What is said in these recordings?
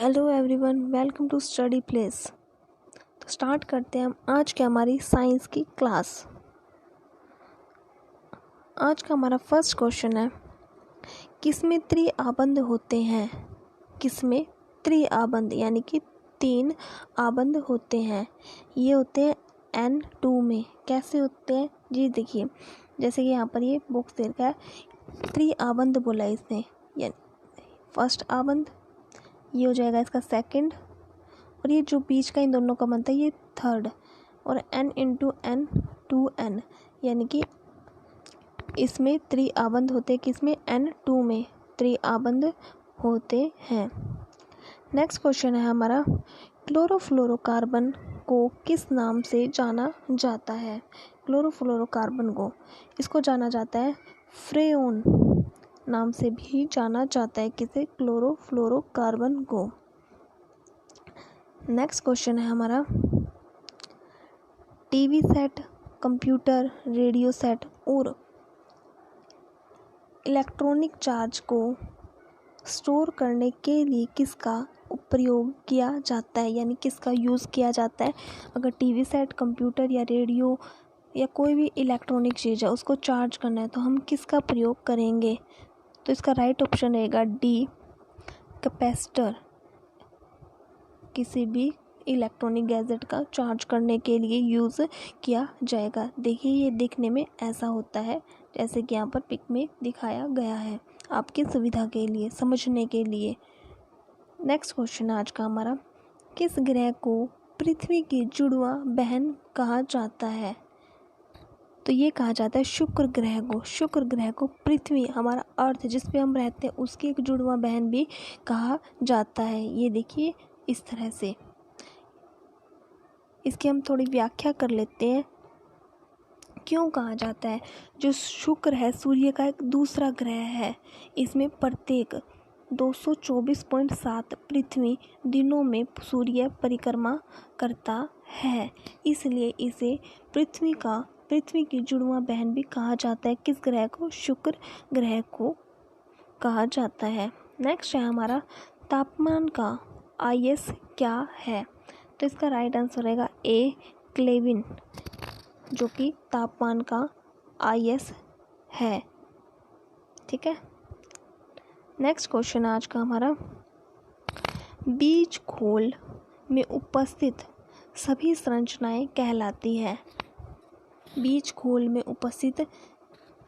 Hello everyone, welcome to study place. तो start करते हैं हम आज की हमारी साइंस की क्लास। आज का हमारा फर्स्ट क्वेश्चन है, किसमें त्रिआबंध होते हैं? किसमें त्रिआबंध यानी कि 3 आबंध होते हैं? ये होते हैं N2 में। कैसे होते हैं जी? देखिए, जैसे कि यहाँ पर ये बॉक्स दे रखा है, त्रिआबंध बोला है इसने, यानी फर्स्ट आबंध, ये हो जाएगा इसका सेकंड, और ये जो बीच का इन दोनों का बनता है ये थर्ड, और N इंटू N 2N, यानी कि इसमें त्रिआबंध होते हैं। किसमें? N2 में त्रिआबंध होते हैं। नेक्स्ट क्वेश्चन है हमारा, क्लोरोफ्लोरोकार्बन को किस नाम से जाना जाता है? क्लोरोफ्लोरोकार्बन को इसको जाना जाता है फ्रेओन नाम से भी जाना जाता है। किसे? क्लोरोफ्लोरोकार्बन को। नेक्स्ट क्वेश्चन है हमारा, TV set, computer, radio set और इलेक्ट्रॉनिक चार्ज को स्टोर करने के लिए किसका प्रयोग किया जाता है, यानी किसका यूज़ किया जाता है? अगर टीवी सेट, कंप्यूटर या रेडियो या कोई भी इलेक्ट्रॉनिक चीज़ है उसको चार्ज करना है तो हम किसका प्रयोग करेंगे? तो इसका राइट ऑप्शन रहेगा डी, कैपेसिटर। किसी भी इलेक्ट्रॉनिक गैजेट का चार्ज करने के लिए यूज़ किया जाएगा। देखिए, ये दिखने में ऐसा होता है जैसे कि यहाँ पर पिक में दिखाया गया है, आपकी सुविधा के लिए, समझने के लिए। नेक्स्ट क्वेश्चन आज का हमारा, किस ग्रह को पृथ्वी की जुड़वा बहन कहा जाता है? तो ये कहा जाता है शुक्र ग्रह को। शुक्र ग्रह को पृथ्वी, हमारा अर्थ जिस पे हम रहते हैं, उसकी एक जुड़वा बहन भी कहा जाता है। ये देखिए इस तरह से। इसकी हम थोड़ी व्याख्या कर लेते हैं, क्यों कहा जाता है। जो शुक्र है सूर्य का एक दूसरा ग्रह है। इसमें प्रत्येक 224.7 पृथ्वी दिनों में सूर्य परिक्रमा करता है, इसलिए इसे पृथ्वी की जुड़वा बहन भी कहा जाता है। किस ग्रह को? शुक्र ग्रह को कहा जाता है। नेक्स्ट है हमारा, तापमान का IS क्या है? तो इसका राइट आंसर रहेगा ए, केल्विन, जो कि तापमान का IS है। ठीक है। नेक्स्ट क्वेश्चन आज का हमारा, बीज खोल में उपस्थित सभी संरचनाएं कहलाती है। बीज खोल में उपस्थित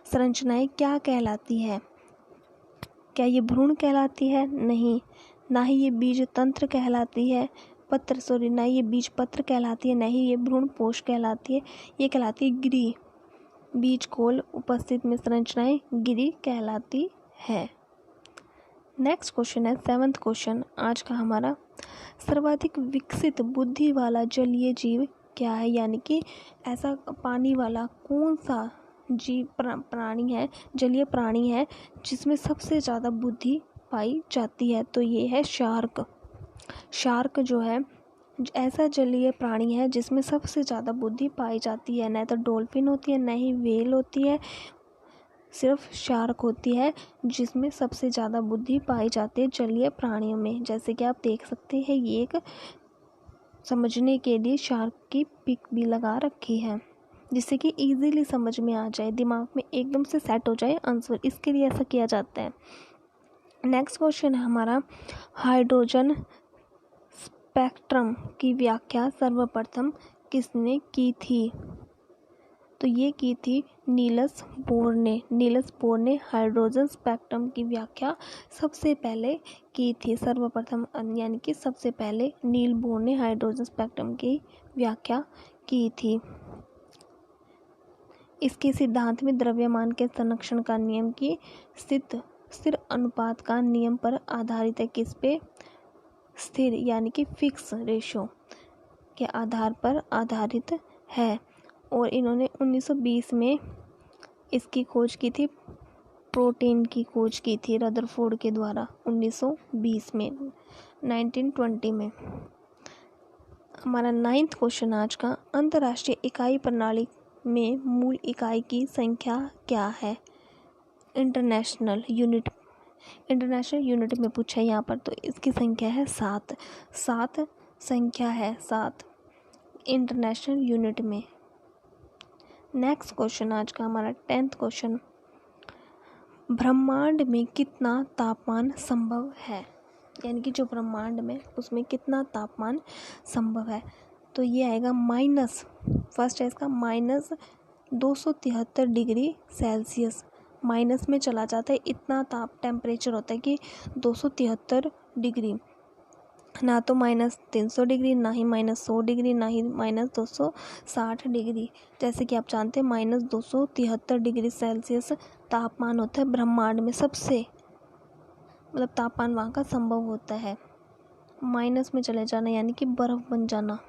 संरचनाएं क्या कहलाती है? क्या ये भ्रूण कहलाती है? नहीं। ना ही ये बीज तंत्र कहलाती है, ना ही ये बीज पत्र कहलाती है, ना ही ये भ्रूण पोष कहलाती है। ये कहलाती है गिरी। बीज खोल उपस्थित में संरचनाएं गिरी कहलाती है। नेक्स्ट क्वेश्चन है 7th क्वेश्चन आज का हमारा, सर्वाधिक विकसित बुद्धि वाला जलीय जीव क्या है? यानी कि ऐसा पानी वाला कौन सा जीव प्राणी है, जलीय प्राणी है, जिसमें सबसे ज़्यादा बुद्धि पाई जाती है? तो ये है शार्क। शार्क जो है ऐसा जलीय प्राणी है जिसमें सबसे ज़्यादा बुद्धि पाई जाती है। न तो डॉल्फिन होती है, न ही व्हेल होती है, सिर्फ शार्क होती है जिसमें सबसे ज़्यादा बुद्धि पाई जाती है जलीय प्राणियों में। जैसे कि आप देख सकते हैं, ये एक समझने के लिए शार्क की पिक भी लगा रखी है, जिससे कि इजीली समझ में आ जाए, दिमाग में एकदम से सेट हो जाए आंसर। इसके लिए ऐसा किया जाता है। नेक्स्ट क्वेश्चन है हमारा, हाइड्रोजन स्पेक्ट्रम की व्याख्या सर्वप्रथम किसने की थी? तो ये की थी नील्स बोर ने। नील्स बोर ने हाइड्रोजन स्पेक्ट्रम की व्याख्या सबसे पहले की थी, सर्वप्रथम, यानी कि सबसे पहले नील बोर ने हाइड्रोजन स्पेक्ट्रम की व्याख्या की थी। इसके सिद्धांत में द्रव्यमान के संरक्षण का नियम की स्थिर अनुपात का नियम पर आधारित है। किस पे? स्थिर यानी कि फिक्स रेशो के आधार पर आधारित है। और इन्होंने 1920 में इसकी खोज की थी, प्रोटीन की खोज की थी रदरफोर्ड के द्वारा 1920 में, 1920 में। हमारा 9th क्वेश्चन आज का, अंतर्राष्ट्रीय इकाई प्रणाली में मूल इकाई की संख्या क्या है? इंटरनेशनल यूनिट इंटरनेशनल यूनिट में पूछा है यहाँ पर, तो इसकी संख्या है 7। 7 संख्या है, 7 इंटरनेशनल यूनिट में। नेक्स्ट क्वेश्चन आज का हमारा 10th क्वेश्चन, ब्रह्मांड में कितना तापमान संभव है, यानी कि जो ब्रह्मांड में उसमें कितना तापमान संभव है। तो ये आएगा माइनस, फर्स्ट है इसका -273 डिग्री सेल्सियस। माइनस में चला जाता है, इतना टेम्परेचर होता है कि 273 डिग्री, ना तो -300 डिग्री, ना ही -100 डिग्री, ना ही -260 डिग्री। जैसे कि आप जानते हैं -273 डिग्री सेल्सियस तापमान होता है ब्रह्मांड में, सबसे मतलब तापमान वहाँ का संभव होता है। माइनस में चले जाना यानी कि बर्फ़ बन जाना।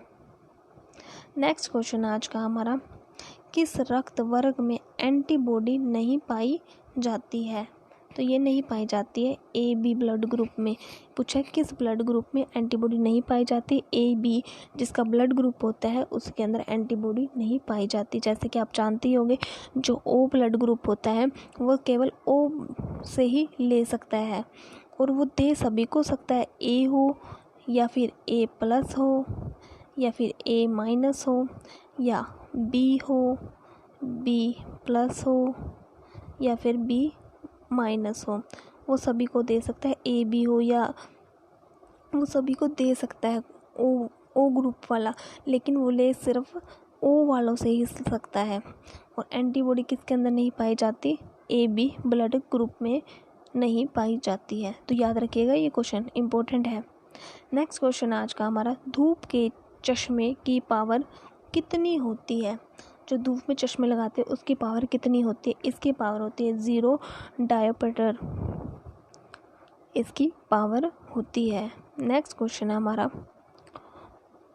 नेक्स्ट क्वेश्चन आज का हमारा, किस रक्त वर्ग में एंटीबॉडी नहीं पाई जाती है। तो ये नहीं पाई जाती है ए बी ब्लड ग्रुप में। पूछा है किस ब्लड ग्रुप में एंटीबॉडी नहीं पाई जाती। ए बी जिसका ब्लड ग्रुप होता है उसके अंदर एंटीबॉडी नहीं पाई जाती। जैसे कि आप जानते ही होंगे जो ओ ब्लड ग्रुप होता है वो केवल ओ से ही ले सकता है, और वो दे सभी को सकता है, ए हो या फिर ए प्लस हो या फिर ए माइनस हो या बी हो, बी प्लस हो या फिर बी माइनस हो, वो सभी को दे सकता है। ए बी हो या वो सभी को दे सकता है ओ ग्रुप वाला, लेकिन वो ले सिर्फ ओ वालों से ही सकता है। और एंटीबॉडी किसके अंदर नहीं पाई जाती, ए बी ब्लड ग्रुप में नहीं पाई जाती है। तो याद रखिएगा, ये क्वेश्चन इम्पोर्टेंट है। नेक्स्ट क्वेश्चन आज का हमारा, धूप के चश्मे की पावर कितनी होती है। जो धूप में चश्मे लगाते हैं उसकी पावर कितनी होती है। इसकी पावर होती है 0 डायोप्टर, इसकी पावर होती है। नेक्स्ट क्वेश्चन है हमारा,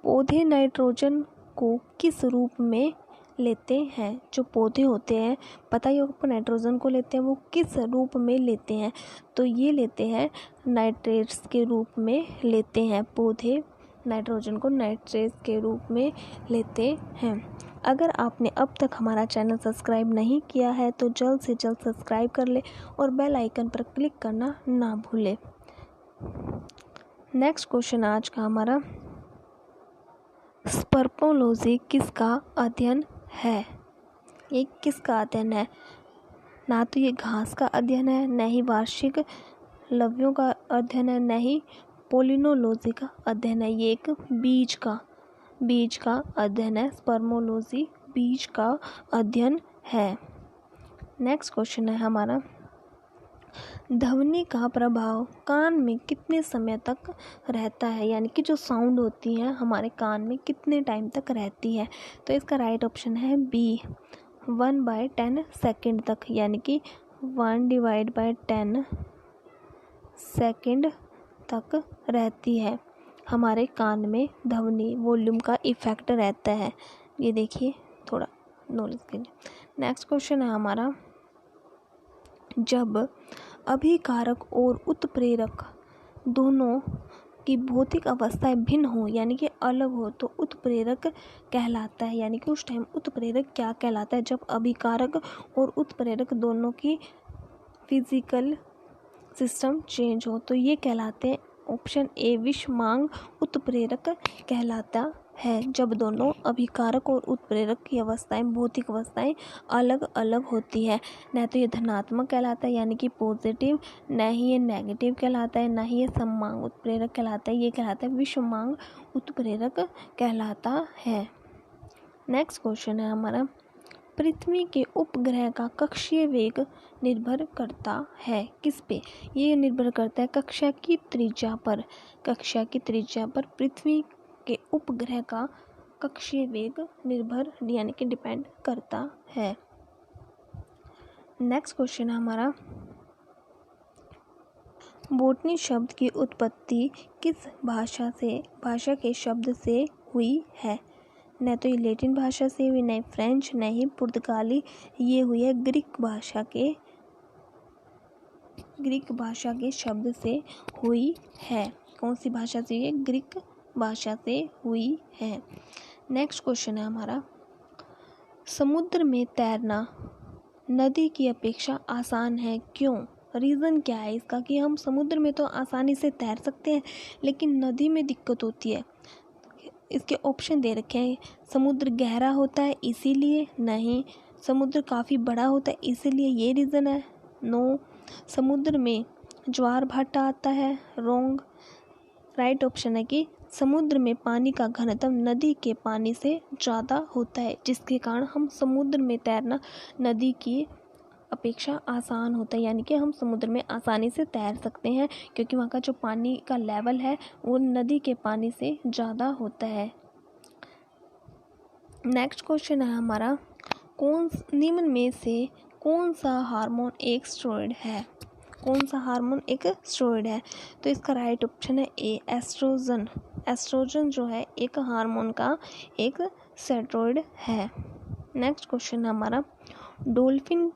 पौधे नाइट्रोजन को किस रूप में लेते हैं। जो पौधे होते हैं, पता ही होगा नाइट्रोजन को लेते हैं, वो किस रूप में लेते हैं। तो ये लेते हैं नाइट्रेट्स के रूप में लेते हैं। पौधे नाइट्रोजन को नाइट्रेट्स के रूप में लेते हैं। अगर आपने अब तक हमारा चैनल सब्सक्राइब नहीं किया है तो जल्द से जल्द सब्सक्राइब कर ले और बेल आइकन पर क्लिक करना ना भूले। नेक्स्ट क्वेश्चन आज का हमारा, स्पर्मोलॉजी किसका अध्ययन है। ये किसका अध्ययन है। ना तो ये घास का अध्ययन है, न ही वार्षिक लव्यों का अध्ययन है, न ही पोलिनोलॉजी का अध्ययन है। ये एक बीज का अध्ययन है। स्पर्मोलॉजी बीज का अध्ययन है। नेक्स्ट क्वेश्चन है हमारा, ध्वनि का प्रभाव कान में कितने समय तक रहता है, यानी कि जो साउंड होती है हमारे कान में कितने टाइम तक रहती है। तो इसका राइट ऑप्शन है बी, 1/10 सेकेंड तक, यानी कि 1/10 सेकेंड तक रहती है हमारे कान में ध्वनि वॉल्यूम का इफ़ेक्ट रहता है। ये देखिए थोड़ा नॉलेज के लिए। नेक्स्ट क्वेश्चन है हमारा, जब अभिकारक और उत्प्रेरक दोनों की भौतिक अवस्थाएं भिन्न हो यानी कि अलग हो तो उत्प्रेरक कहलाता है। यानी कि उस टाइम उत्प्रेरक क्या कहलाता है, जब अभिकारक और उत्प्रेरक दोनों की फिजिकल सिस्टम चेंज हो। तो ये कहलाते हैं ऑप्शन ए, विषमांग उत्प्रेरक कहलाता है, जब दोनों अभिकारक और उत्प्रेरक की अवस्थाएं, भौतिक अवस्थाएं अलग अलग होती है। न तो ये धनात्मक कहलाता है यानी कि पॉजिटिव, न ही ये नेगेटिव कहलाता है, न ही ये सममांग उत्प्रेरक कहलाता है। ये कहलाता है विषमांग उत्प्रेरक कहलाता है। नेक्स्ट क्वेश्चन है हमारा, पृथ्वी के उपग्रह का कक्षीय वेग निर्भर करता है किस पे। ये निर्भर करता है कक्षा की त्रिज्या पर। कक्षा की त्रिज्या पर पृथ्वी के उपग्रह का कक्षीय वेग निर्भर यानी कि डिपेंड करता है। नेक्स्ट क्वेश्चन है हमारा, बोटनी शब्द की उत्पत्ति किस भाषा के शब्द से हुई है। न तो ये लैटिन भाषा से हुई, न फ्रेंच, न ही पुर्तगाली, ये हुई है ग्रीक भाषा के शब्द से हुई है। कौन सी भाषा से? ये ग्रीक भाषा से हुई है। नेक्स्ट क्वेश्चन है हमारा, समुद्र में तैरना नदी की अपेक्षा आसान है क्यों। रीज़न क्या है इसका कि हम समुद्र में तो आसानी से तैर सकते हैं लेकिन नदी में दिक्कत होती है। इसके ऑप्शन दे रखे हैं, समुद्र गहरा होता है इसीलिए, नहीं, समुद्र काफ़ी बड़ा होता है इसीलिए ये रीज़न है, नो, समुद्र में ज्वार भाटा आता है, रॉन्ग। राइट ऑप्शन है कि समुद्र में पानी का घनत्व नदी के पानी से ज़्यादा होता है जिसके कारण हम समुद्र में तैरना नदी की अपेक्षा आसान होता है, यानी कि हम समुद्र में आसानी से तैर सकते हैं क्योंकि वहाँ का जो पानी का लेवल है वो नदी के पानी से ज़्यादा होता है। नेक्स्ट क्वेश्चन है हमारा, निम्न में से कौन सा हार्मोन एक स्टेरॉइड है? कौन सा हार्मोन एक स्टेरॉइड है? तो इसका राइट ऑप्शन है ए, एस्ट्रोजन। एस्ट्रोजन जो है एक हार्मोन का एक स्टेरॉइड है। नेक्स्ट क्वेश्चन है हमारा, डॉल्फिन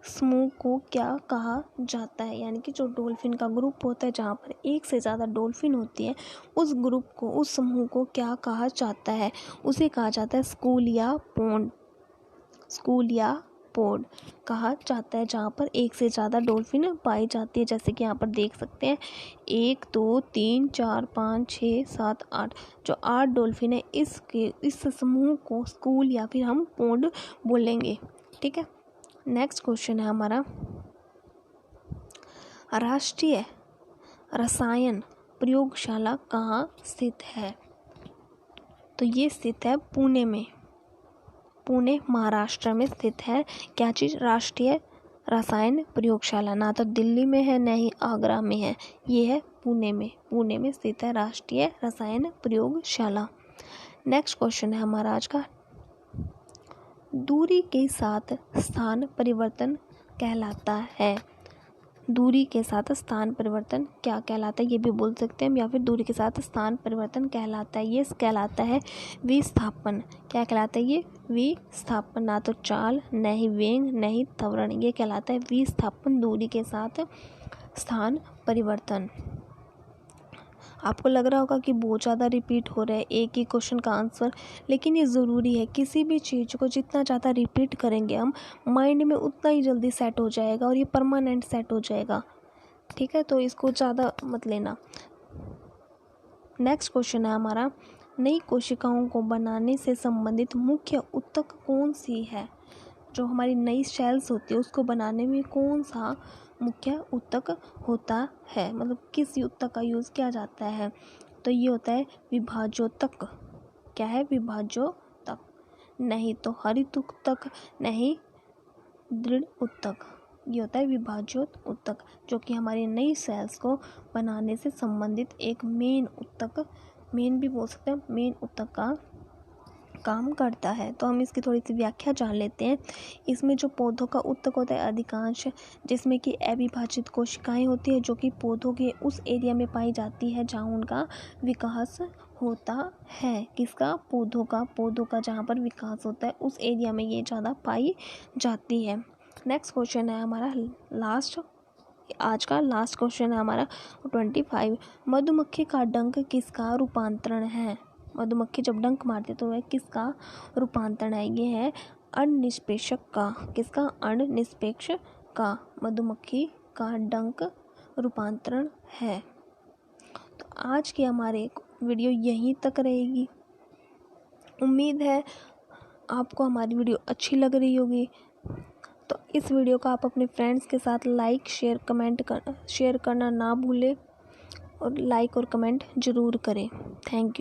समूह को क्या कहा जाता है? यानी कि जो डॉल्फिन का ग्रुप होता है जहाँ पर एक से ज़्यादा डॉल्फिन होती है उस ग्रुप को, उस समूह को क्या कहा जाता है? उसे कहा जाता है स्कूल या पॉन्ड। स्कूल या पॉन्ड कहा जाता है जहाँ पर एक से ज़्यादा डॉल्फिन पाई जाती है। जैसे कि यहाँ पर देख सकते हैं 1 2 3 4 5 6 7 8, जो 8 डॉल्फिन है इस समूह को स्कूल या फिर हम पॉन्ड बोलेंगे। ठीक है। नेक्स्ट क्वेश्चन है हमारा, राष्ट्रीय रसायन प्रयोगशाला कहाँ स्थित है? तो ये स्थित है पुणे में। पुणे महाराष्ट्र में स्थित है क्या चीज़? राष्ट्रीय रसायन प्रयोगशाला। ना तो दिल्ली में है ना ही आगरा में है, ये है पुणे में। पुणे में स्थित है राष्ट्रीय रसायन प्रयोगशाला। नेक्स्ट क्वेश्चन है हमारा आज का, दूरी के साथ स्थान परिवर्तन कहलाता है। दूरी के साथ स्थान परिवर्तन क्या कहलाता है? ये भी बोल सकते हैं हम, या फिर दूरी के साथ स्थान परिवर्तन कहलाता है, ये कहलाता है विस्थापन। क्या कहलाता है ये? विस्थापन। ना तो चाल, न ही वेग, न ही त्वरण, ये कहलाता है विस्थापन, दूरी के साथ स्थान परिवर्तन। आपको लग रहा होगा कि बहुत ज़्यादा रिपीट हो रहा है एक ही क्वेश्चन का आंसर, लेकिन ये ज़रूरी है। किसी भी चीज़ को जितना ज़्यादा रिपीट करेंगे हम, माइंड में उतना ही जल्दी सेट हो जाएगा और ये परमानेंट सेट हो जाएगा। ठीक है, तो इसको ज़्यादा मत लेना। नेक्स्ट क्वेश्चन है हमारा, नई कोशिकाओं को बनाने से संबंधित मुख्य ऊतक कौन सी है? जो हमारी नई सेल्स होती है उसको बनाने में कौन सा मुख्य ऊतक होता है, मतलब किस ऊतक का यूज़ किया जाता है? तो ये होता है विभाज्योतक। क्या है? विभाज्योतक। नहीं तो हरित ऊतक, नहीं दृढ़ ऊतक, ये होता है विभाज्योतक, जो कि हमारी नई सेल्स को बनाने से संबंधित एक मेन ऊतक, मेन भी बोल सकते हैं, मेन ऊतक का काम करता है। तो हम इसकी थोड़ी सी व्याख्या जान लेते हैं। इसमें जो पौधों का ऊतक होता है अधिकांश, जिसमें कि अविभाजित कोशिकाएं होती है जो कि पौधों के उस एरिया में पाई जाती है जहाँ उनका विकास होता है। किसका? पौधों का जहाँ पर विकास होता है उस एरिया में ये ज़्यादा पाई जाती है। नेक्स्ट क्वेश्चन है हमारा आज का लास्ट क्वेश्चन है हमारा 25, मधुमक्खी का डंक किसका रूपांतरण है? मधुमक्खी जब डंक मारती तो वह किसका रूपांतरण है? ये है अनिष्पेषक का। किसका? अनिष्पेक्ष का मधुमक्खी का डंक रूपांतरण है। तो आज की हमारे वीडियो यहीं तक रहेगी। उम्मीद है आपको हमारी वीडियो अच्छी लग रही होगी। तो इस वीडियो को आप अपने फ्रेंड्स के साथ लाइक शेयर करना ना भूलें और लाइक और कमेंट ज़रूर करें। Thank you.